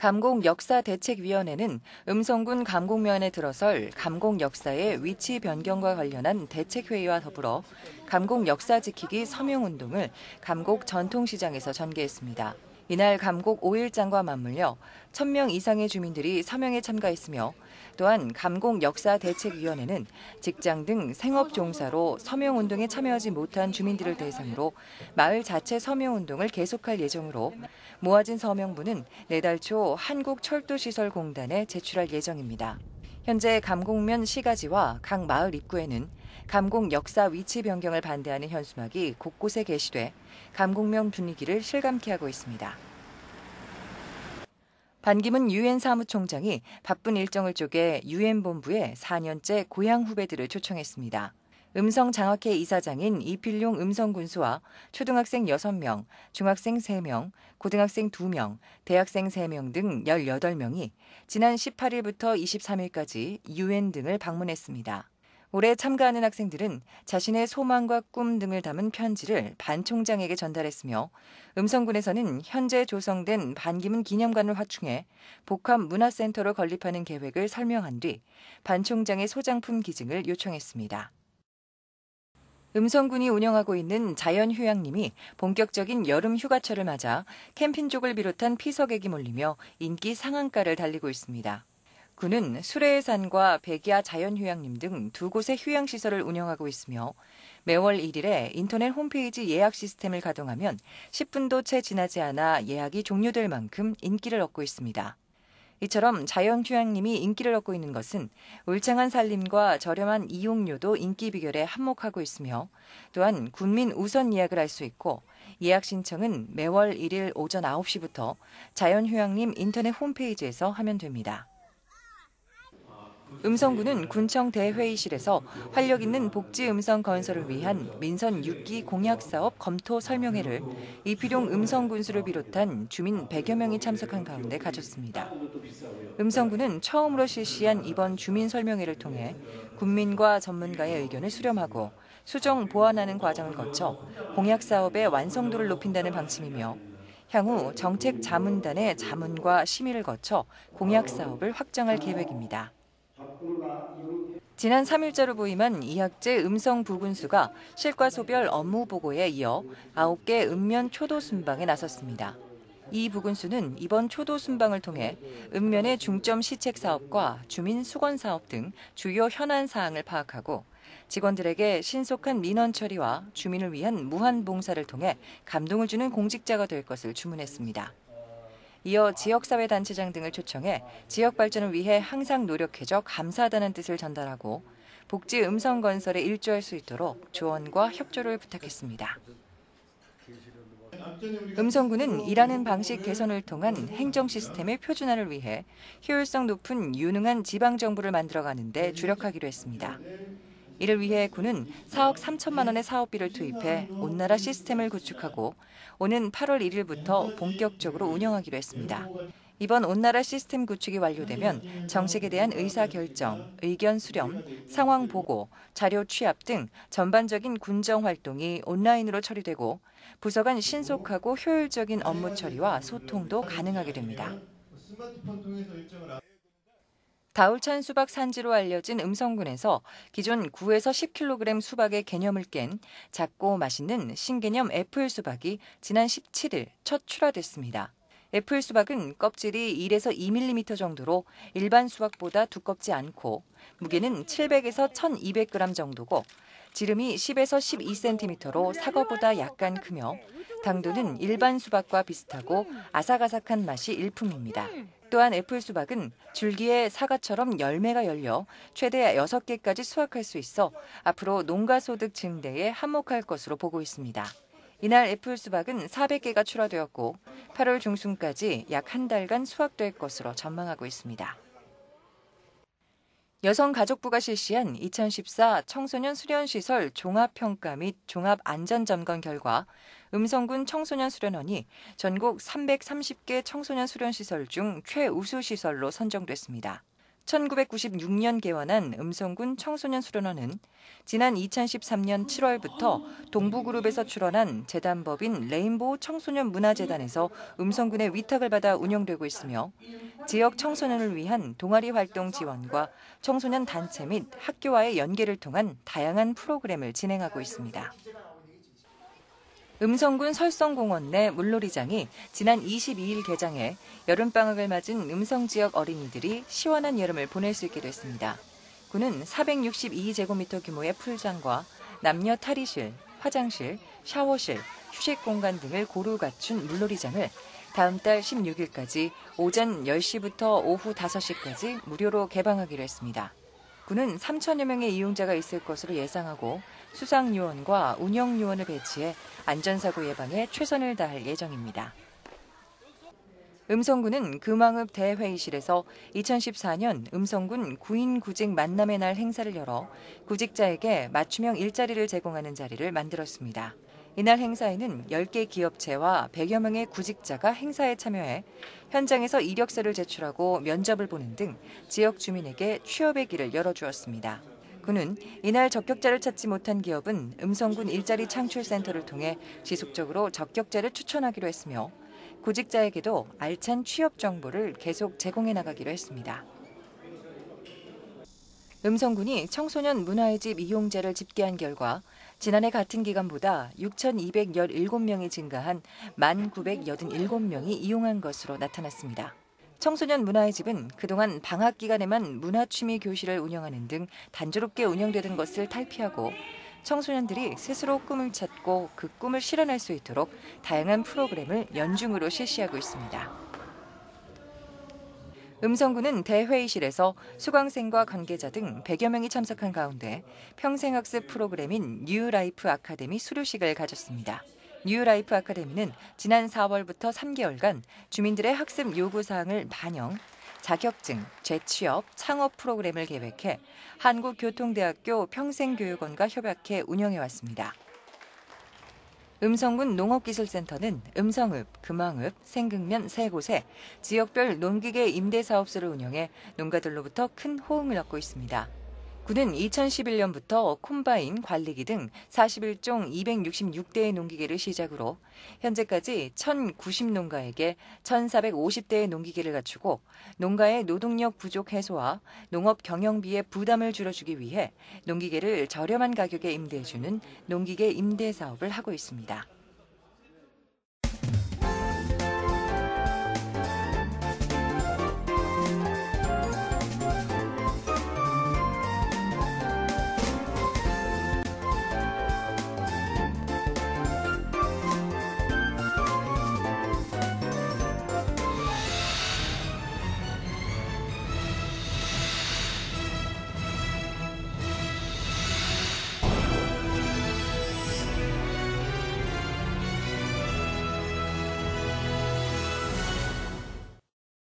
감곡역사대책위원회는 음성군 감곡면에 들어설 감곡역사의 위치 변경과 관련한 대책회의와 더불어 감곡역사 지키기 서명운동을 감곡전통시장에서 전개했습니다. 이날 감곡 5일장과 맞물려 1,000명 이상의 주민들이 서명에 참가했으며 또한 감곡역사대책위원회는 직장 등 생업종사로 서명운동에 참여하지 못한 주민들을 대상으로 마을 자체 서명운동을 계속할 예정으로 모아진 서명부는 내달 초 한국철도시설공단에 제출할 예정입니다. 현재 감곡면 시가지와 각 마을 입구에는 감곡 역사 위치 변경을 반대하는 현수막이 곳곳에 게시돼 감곡면 분위기를 실감케 하고 있습니다. 반기문 유엔 사무총장이 바쁜 일정을 쪼개 유엔 본부에 4년째 고향 후배들을 초청했습니다. 음성장학회 이사장인 이필용 음성군수와 초등학생 6명, 중학생 3명, 고등학생 2명, 대학생 3명 등 18명이 지난 18일부터 23일까지 유엔 등을 방문했습니다. 올해 참가하는 학생들은 자신의 소망과 꿈 등을 담은 편지를 반 총장에게 전달했으며 음성군에서는 현재 조성된 반기문 기념관을 확충해 복합문화센터로 건립하는 계획을 설명한 뒤 반 총장의 소장품 기증을 요청했습니다. 음성군이 운영하고 있는 자연휴양림이 본격적인 여름 휴가철을 맞아 캠핑족을 비롯한 피서객이 몰리며 인기 상한가를 달리고 있습니다. 군은 수레의 산과 백야 자연휴양림 등 2곳의 휴양시설을 운영하고 있으며 매월 1일에 인터넷 홈페이지 예약 시스템을 가동하면 10분도 채 지나지 않아 예약이 종료될 만큼 인기를 얻고 있습니다. 이처럼 자연휴양림이 인기를 얻고 있는 것은 울창한 산림과 저렴한 이용료도 인기 비결에 한몫하고 있으며 또한 군민 우선 예약을 할 수 있고 예약 신청은 매월 1일 오전 9시부터 자연휴양림 인터넷 홈페이지에서 하면 됩니다. 음성군은 군청 대회의실에서 활력 있는 복지 음성 건설을 위한 민선 6기 공약사업 검토 설명회를 이필용 음성군수를 비롯한 주민 100여 명이 참석한 가운데 가졌습니다. 음성군은 처음으로 실시한 이번 주민 설명회를 통해 군민과 전문가의 의견을 수렴하고 수정 보완하는 과정을 거쳐 공약사업의 완성도를 높인다는 방침이며 향후 정책 자문단의 자문과 심의를 거쳐 공약사업을 확정할 계획입니다. 지난 3일자로 부임한 이학재 음성부군수가 실과소별 업무 보고에 이어 9개 읍면 초도 순방에 나섰습니다. 이 부군수는 이번 초도 순방을 통해 읍면의 중점 시책 사업과 주민 수건 사업 등 주요 현안 사항을 파악하고 직원들에게 신속한 민원 처리와 주민을 위한 무한 봉사를 통해 감동을 주는 공직자가 될 것을 주문했습니다. 이어 지역사회단체장 등을 초청해 지역 발전을 위해 항상 노력해줘 감사하다는 뜻을 전달하고 복지 음성 건설에 일조할 수 있도록 조언과 협조를 부탁했습니다. 음성군은 일하는 방식 개선을 통한 행정 시스템의 표준화를 위해 효율성 높은 유능한 지방정부를 만들어가는 데 주력하기로 했습니다. 이를 위해 군은 4억 3천만 원의 사업비를 투입해 온나라 시스템을 구축하고 오는 8월 1일부터 본격적으로 운영하기로 했습니다. 이번 온나라 시스템 구축이 완료되면 정책에 대한 의사결정, 의견 수렴, 상황 보고, 자료 취합 등 전반적인 군정 활동이 온라인으로 처리되고 부서 간 신속하고 효율적인 업무 처리와 소통도 가능하게 됩니다. 다울찬 수박 산지로 알려진 음성군에서 기존 9에서 10kg 수박의 개념을 깬 작고 맛있는 신개념 애플 수박이 지난 17일 첫 출하됐습니다. 애플 수박은 껍질이 1에서 2mm 정도로 일반 수박보다 두껍지 않고 무게는 700에서 1200g 정도고 지름이 10에서 12cm로 사과보다 약간 크며 당도는 일반 수박과 비슷하고 아삭아삭한 맛이 일품입니다. 또한 애플 수박은 줄기에 사과처럼 열매가 열려 최대 6개까지 수확할 수 있어 앞으로 농가 소득 증대에 한몫할 것으로 보고 있습니다. 이날 애플 수박은 400개가 출하되었고 8월 중순까지 약 한 달간 수확될 것으로 전망하고 있습니다. 여성가족부가 실시한 2014 청소년 수련시설 종합평가 및 종합안전점검 결과 음성군 청소년 수련원이 전국 330개 청소년 수련시설 중 최우수 시설로 선정됐습니다. 1996년 개원한 음성군 청소년 수련원은 지난 2013년 7월부터 동부그룹에서 출원한 재단법인 레인보우 청소년 문화재단에서 음성군의 위탁을 받아 운영되고 있으며 지역 청소년을 위한 동아리 활동 지원과 청소년 단체 및 학교와의 연계를 통한 다양한 프로그램을 진행하고 있습니다. 음성군 설성공원 내 물놀이장이 지난 22일 개장해 여름방학을 맞은 음성 지역 어린이들이 시원한 여름을 보낼 수 있게 됐습니다. 군은 462제곱미터 규모의 풀장과 남녀 탈의실, 화장실, 샤워실, 휴식 공간 등을 고루 갖춘 물놀이장을 다음 달 16일까지 오전 10시부터 오후 5시까지 무료로 개방하기로 했습니다. 군은 3천여 명의 이용자가 있을 것으로 예상하고 수상요원과 운영요원을 배치해 안전사고 예방에 최선을 다할 예정입니다. 음성군은 금왕읍 대회의실에서 2014년 음성군 구인 구직 만남의 날 행사를 열어 구직자에게 맞춤형 일자리를 제공하는 자리를 만들었습니다. 이날 행사에는 10개 기업체와 100여 명의 구직자가 행사에 참여해 현장에서 이력서를 제출하고 면접을 보는 등 지역 주민에게 취업의 길을 열어주었습니다. 군은 이날 적격자를 찾지 못한 기업은 음성군 일자리 창출센터를 통해 지속적으로 적격자를 추천하기로 했으며 구직자에게도 알찬 취업 정보를 계속 제공해 나가기로 했습니다. 음성군이 청소년 문화의 집 이용자를 집계한 결과 지난해 같은 기간보다 6,217명이 증가한 1,987명이 이용한 것으로 나타났습니다. 청소년 문화의 집은 그동안 방학 기간에만 문화취미 교실을 운영하는 등 단조롭게 운영되던 것을 탈피하고 청소년들이 스스로 꿈을 찾고 그 꿈을 실현할 수 있도록 다양한 프로그램을 연중으로 실시하고 있습니다. 음성군은 대회의실에서 수강생과 관계자 등 100여 명이 참석한 가운데 평생학습 프로그램인 뉴라이프 아카데미 수료식을 가졌습니다. 뉴라이프 아카데미는 지난 4월부터 3개월간 주민들의 학습 요구사항을 반영, 자격증, 재취업, 창업 프로그램을 계획해 한국교통대학교 평생교육원과 협약해 운영해왔습니다. 음성군 농업기술센터는 음성읍, 금왕읍, 생극면 3곳에 지역별 농기계 임대사업소를 운영해 농가들로부터 큰 호응을 얻고 있습니다. 군은 2011년부터 콤바인, 관리기 등 41종 266대의 농기계를 시작으로 현재까지 1,090농가에게 1,450대의 농기계를 갖추고 농가의 노동력 부족 해소와 농업 경영비의 부담을 줄여주기 위해 농기계를 저렴한 가격에 임대해주는 농기계 임대 사업을 하고 있습니다.